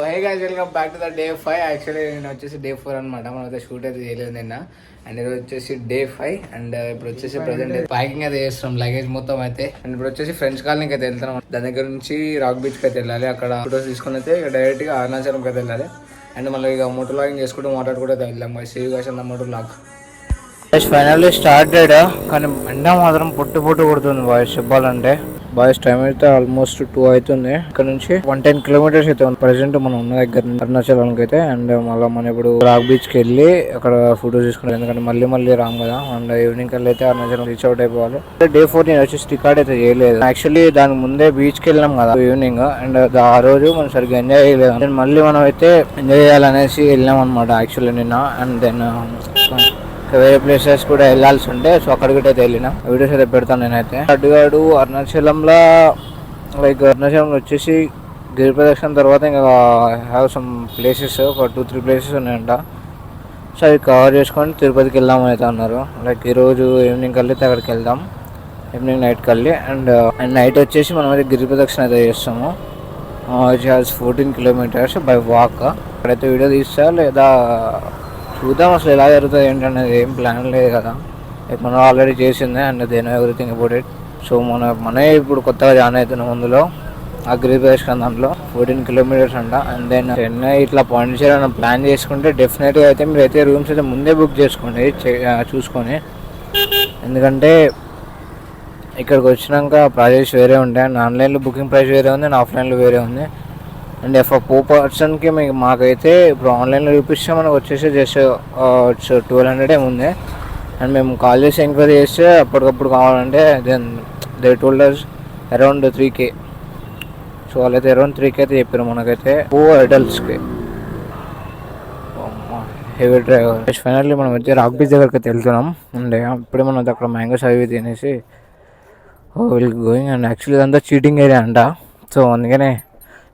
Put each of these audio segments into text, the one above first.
Hey guys, welcome back to the day 5. Actually నేను వచ్చేసి day 4 అనమాట. మనం అయితే షూట్ అయితే చేయలేదు నిన్న. అండ్ ఈరోజు వచ్చేసి డే 5. అండ్ ఇప్పుడు వచ్చేసి ప్రజెంట్ ప్యాకింగ్ అయితే చేస్తున్నాం లగేజ్ మొత్తం అయితే. అండ్ ఇప్పుడు వచ్చేసి ఫ్రెండ్స్ కాలనీకి అయితే వెళ్తున్నాం. దాని దగ్గర నుంచి రాక్ బీచ్కి అయితే వెళ్ళాలి. అక్కడ ఫోటోస్ తీసుకుని అయితే డైరెక్ట్ గా అరుణాచలంకి అయితే వెళ్ళాలి. అండ్ మళ్ళీ ఇక మోటో లాగింగ్ చేసుకుంటూ మాట్లాడుకుంటూ అయితే వెళ్దాం. సేవ్ గాస్ అన్న మోటో లాగ్ ఫైనల్లీ స్టార్టెడ్. కానీ ఎండ మాత్రం పొట్టు కొడుతుంది బాయ్స్ చెప్పాలంటే. బాయ్స్ టైం అయితే ఆల్మోస్ట్ 2 అవుతుంది. ఇక్కడ నుంచి 110 కిలోమీటర్స్ అయితే ఉంది ప్రెసెంట్ మనం ఉన్న దగ్గర నుంచి అరుణాచలానికి అయితే. అండ్ మళ్ళీ మనం ఇప్పుడు రాక్ బీచ్ కి వెళ్ళి అక్కడ ఫోటోస్ తీసుకున్నాం. ఎందుకంటే మళ్ళీ రాం కదా. అండ్ ఈవినింగ్ కల్లా అయితే అరుణాచలం రీచ్ అవుట్ అయిపోవాలి. డే 4 నేను వచ్చేసి రికార్డ్ అయితే చేయలేదు. యాక్చువల్లీ దానికి ముందే బీచ్ కి వెళ్ళినాం కదా ఈవినింగ్. అండ్ ఆ రోజు మనం సరిగ్గా ఎంజాయ్ చేయలేదు. మళ్ళీ మనం అయితే ఎంజాయ్ చేయాలనేసి వెళ్ళాం అనమాట యాక్చువల్లీ నిన్న. అండ్ దెన్ వేరే ప్లేసెస్ కూడా వెళ్ళాల్సి ఉంటే సో అక్కడికి అయితే వెళ్ళిన వీడియోస్ అయితే పెడతాను నేనైతే. అడ్డుగాడు అరుణాచలంలో లైక్ అరుణాచలంలో వచ్చేసి గిరి ప్రదక్షిణ తర్వాత ఇంకా హ్యావ్ సమ్ ప్లేసెస్ ఒక 2-3 ప్లేసెస్ ఉన్నాయంట. సో అవి కవర్ చేసుకొని తిరుపతికి వెళ్దామని అయితే అన్నారు. లైక్ ఈరోజు ఈవినింగ్ కల్లి అయితే అక్కడికి వెళ్దాం. ఈవినింగ్ నైట్ కల్లి. అండ్ నైట్ వచ్చేసి మనం అయితే గిరి ప్రదక్షిణ అయితే చేస్తాము. It has 14 kilometres by walk. అక్కడైతే వీడియో తీస్తా లేదా చూద్దాం అసలు ఎలా జరుగుతుంది ఏంటనేది. ఏం ప్లాన్ లేదు కదా. మనం ఆల్రెడీ చేసిందే. And then everything about it. So మనమే ఇప్పుడు కొత్తగా జాయిన్ అవుతున్నాం అందులో ఆ గిరి ప్రదక్షిణ దాంట్లో 14 కిలోమీటర్స్ అంట. అండ్ దెన్ చెన్నై ఇట్లా పాండిచేరి అని ప్లాన్ చేసుకుంటే డెఫినెట్గా అయితే మీరు అయితే రూమ్స్ అయితే ముందే బుక్ చేసుకోండి చూసుకొని. ఎందుకంటే ఇక్కడికి వచ్చినాక ప్రైజెస్ వేరే ఉంటాయి. అండ్ ఆన్లైన్లో బుకింగ్ ప్రైస్ వేరే ఉంది అండ్ ఆఫ్లైన్లో వేరే ఉంది. అండ్ ఫర్ 4 పర్సన్కి మాకైతే ఇప్పుడు ఆన్లైన్లో చూపిస్తే మనకు వచ్చేసి జస్ట్ 1200 ఏముంది. అండ్ మేము కాల్ చేసి ఎంక్వైరీ చేస్తే అప్పటికప్పుడు కావాలంటే then they told us around 3K. So వాళ్ళైతే అరౌండ్ 3K అయితే చెప్పారు మనకైతే 4 అడల్ట్స్కి. Heavy driver. ఫైనల్లీ మనం అయితే రాక్ బీచ్ దగ్గరికి అయితే వెళ్తున్నాం. అండ్ ఇప్పుడే మనం అక్కడ మ్యాంగోస్ అవి తినేసి విల్ గోయింగ్. అండ్ యాక్చువల్లీ ఇదంతా చీటింగ్ ఏరియా అంట. సో అందుకనే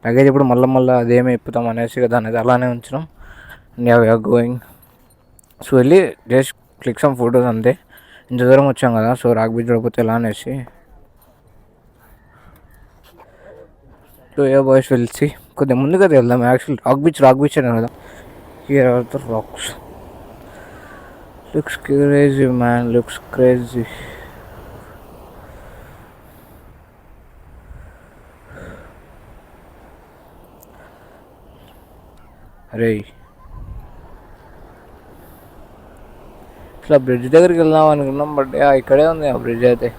లగేజ్ ఇప్పుడు మళ్ళీ అదేమి ఇప్పుతాం అనేసి దాన్ని అయితే అలానే ఉంచినాం. And we're going. సో వెళ్ళి జస్ట్ క్లిక్ సమ్ ఫొటోస్ అంతే. ఇంత దూరం వచ్చాం కదా. సో రాక్ బీచ్ చూడకపోతే ఎలా అనేసి. సో ఏ బాయ్స్ వెళ్ళి కొద్దిగా ముందుగా వెళ్దాం. యాక్చువల్లీ రాక్ బీచ్ అనే కదా. Here are the rocks. Looks crazy man, looks crazy. అరే ఇట్లా బ్రిడ్జ్ దగ్గరికి వెళ్దాం అనుకున్నాం. బట్ ఇక్కడే ఉంది ఆ బ్రిడ్జ్ అయితే.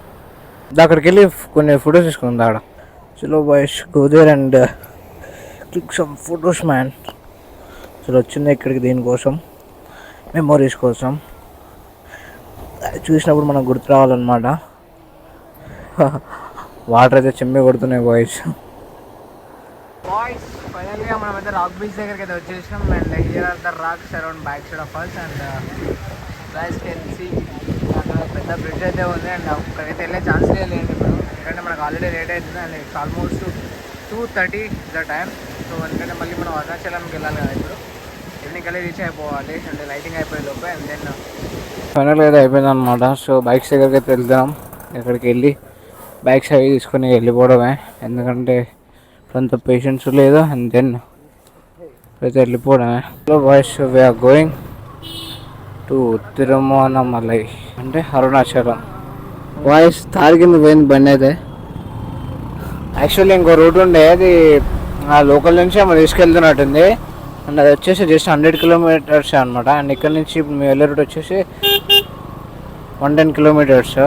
అక్కడికి వెళ్ళి కొన్ని ఫొటోస్ తీసుకుంది ఆడ. చలో boys go there and click some photos man. అసలు వచ్చింది ఇక్కడికి దీనికోసం, మెమోరీస్ కోసం. చూసినప్పుడు మనకు గుర్తు రావాలన్నమాట. వాటర్ అయితే చెమ్మే కొడుతున్నాయి బాయ్స్. ఫైనల్గా మనం అయితే రాక్ బీచ్ దగ్గరికి అయితే వచ్చేసినాం. And here are the rocks around back side of us. And guys can see అక్కడ పెద్ద బ్రిడ్జ్ అయితే ఉంది. అండ్ అక్కడికైతే వెళ్ళే ఛాన్స్ లేదు ఇప్పుడు. ఎందుకంటే మనకు ఆల్రెడీ లేట్ అవుతుంది. And it's almost 2:30 the time. So ఎందుకంటే మళ్ళీ మనం అరుణాచలంకి వెళ్ళాలి కదా. ఇప్పుడు ఈవినింగ్ కల్లా రీచ్ అయిపోవాలి. అంటే లైటింగ్ అయిపోయే లోపే. అండ్ దెన్ ఫైనల్గా అయితే అయిపోయింది అనమాట. సో బైక్స్ దగ్గరికి అయితే వెళ్తాం. ఇక్కడికి వెళ్ళి బైక్స్ అవి తీసుకొని వెళ్ళిపోవడమే. ఎందుకంటే అంత పేషెన్స్ లేదు. అండ్ దెన్ అయితే వెళ్ళిపోవడమే. Hello boys, we're going to Thiruvannamalai అంటే అరుణాచలం. బాయ్స్ తారి కింద పోయింది బండి అయితే. యాక్చువల్లీ ఇంకో రూట్ ఉండే, అది ఆ లోకల్ నుంచి మనం తీసుకెళ్తున్నట్టుంది. అండ్ అది వచ్చేసి జస్ట్ 100 కిలోమీటర్స్ అనమాట. అండ్ ఇక్కడ నుంచి ఇప్పుడు మేము వెళ్ళే రూట్ వచ్చేసి 110 కిలోమీటర్స్.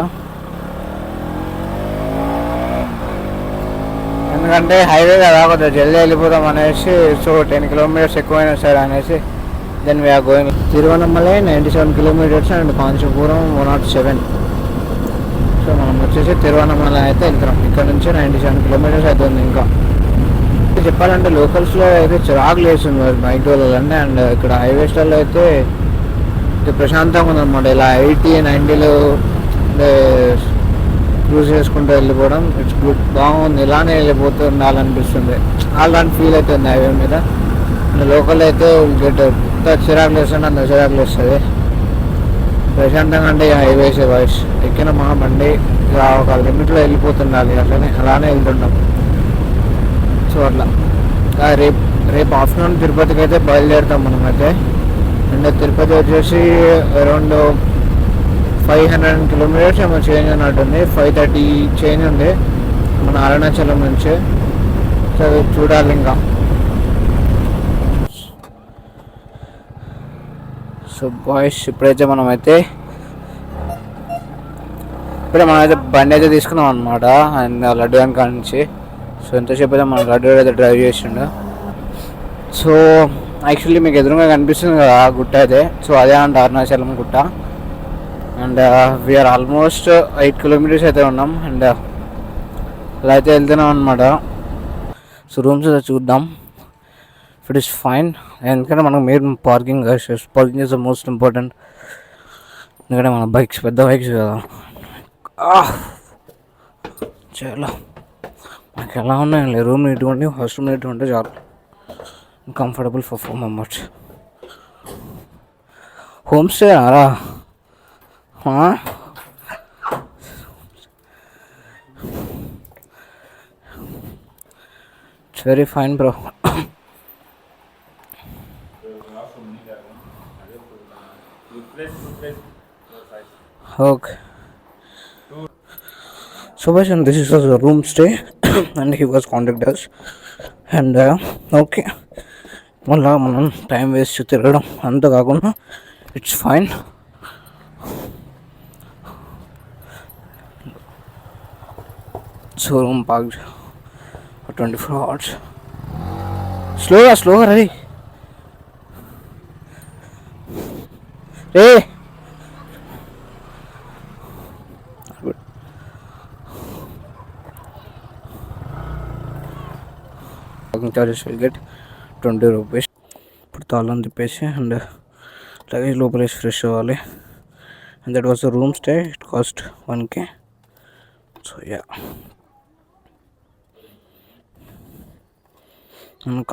ఎందుకంటే హైవే కదా, కొద్దిగా జల్దీ వెళ్ళిపోతాం అనేసి. సో 10 కిలోమీటర్స్ ఎక్కువైనా సరే అనేసి then we're going. Tiruvannamalai 97 kilometres and Kanchipuram 107. So మనం వచ్చేసి తిరువణమలై అయితే వెళ్తున్నాం. ఇక్కడ నుంచి 97 కిలోమీటర్స్ అవుతుంది. ఇంకా చెప్పాలంటే లోకల్స్లో అయితే చిరాకు లేస్తుంది బైక్ వెళ్ళాలంటే. అండ్ ఇక్కడ హైవేస్లలో అయితే ప్రశాంతంగా ఉందన్నమాట. ఇలా 80, 90లో క్రూజ్ చేసుకుంటూ వెళ్ళిపోవడం ఇట్స్ గుడ్, బాగుంది. ఇలానే వెళ్ళిపోతూ ఉండాలనిపిస్తుంది. అలాంటి ఫీల్ అవుతుంది హైవే మీద. లోకల్ అయితే గెట్ చిరాకులు వేస్తుంది, అంత చిరాకులు వస్తుంది. ప్రశాంతంగా అంటే హైవేస్ వాయిస్ ఎక్కిన మా బండి ఇలా ఒక లిమిట్లో వెళ్ళిపోతుండాలి. అలానే వెళ్తుంటాం. సో అట్లా రేపు రేపు ఆఫ్టర్నూన్ తిరుపతికి అయితే బయలుదేరుతాం మనమైతే. అండ్ తిరుపతి వచ్చేసి అరౌండ్ 500 కిలోమీటర్స్ ఏమో చేంజ్ అన్నట్టుంది. 530 చేంజ్ ఉంది మన అరుణాచలం నుంచి. సో చూడాలి ఇంకా. సో బాయ్స్ ఇప్పుడైతే మనమైతే బండి అయితే తీసుకున్నాం అనమాట. అండ్ లడ్డు అని కాడ నుంచి. సో ఎంతసేపు అయితే మన లడ్డు అయితే డ్రైవ్ చేసిండు. సో యాక్చువల్లీ మీకు ఎదురుగా కనిపిస్తుంది కదా ఆ గుట్ట అయితే. సో అదే అంట అరుణాచలం గుట్ట. అండ్ వీఆర్ ఆల్మోస్ట్ 8 కిలోమీటర్స్ అయితే ఉన్నాం. అండ్ అలా అయితే వెళ్తున్నాం అనమాట. సో రూమ్స్ అయితే చూద్దాం. It is fine. ఎందుకంటే మనకు main parking is the most important. ఎందుకంటే మన బైక్స్ పెద్ద బైక్స్ కదా. చాలా నాకు ఎలా ఉన్నాయండి రూమ్ నీట్గా ఉండి హాస్టల్ నీట్గా ఉంటే చాలు. Comfortable for 4 members. Home stay రా. It's very fine bro. Okay. Subhash, and this is a room stay and he was contact us and okay మళ్ళా మనం టైం వేస్ట్ తిరగడం అంత కాకుండా it's fine. So room park 24 hours. స్లోగా రే parking charges will get 20 rupees. ఇప్పుడు తాళం తిప్పేసి అండ్ లగేజ్ లోపలేసి ఫ్రెష్ అవ్వాలి. And that was the room stay. It cost 1K. So yeah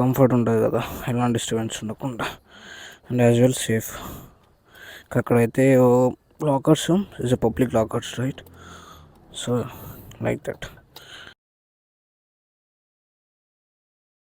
comfort ఉంటుంది కదా, ఎలాంటి డిస్టర్బెన్స్ ఉండకుండా. And as well safe. అక్కడైతే lockers is a public lockers right. So like that.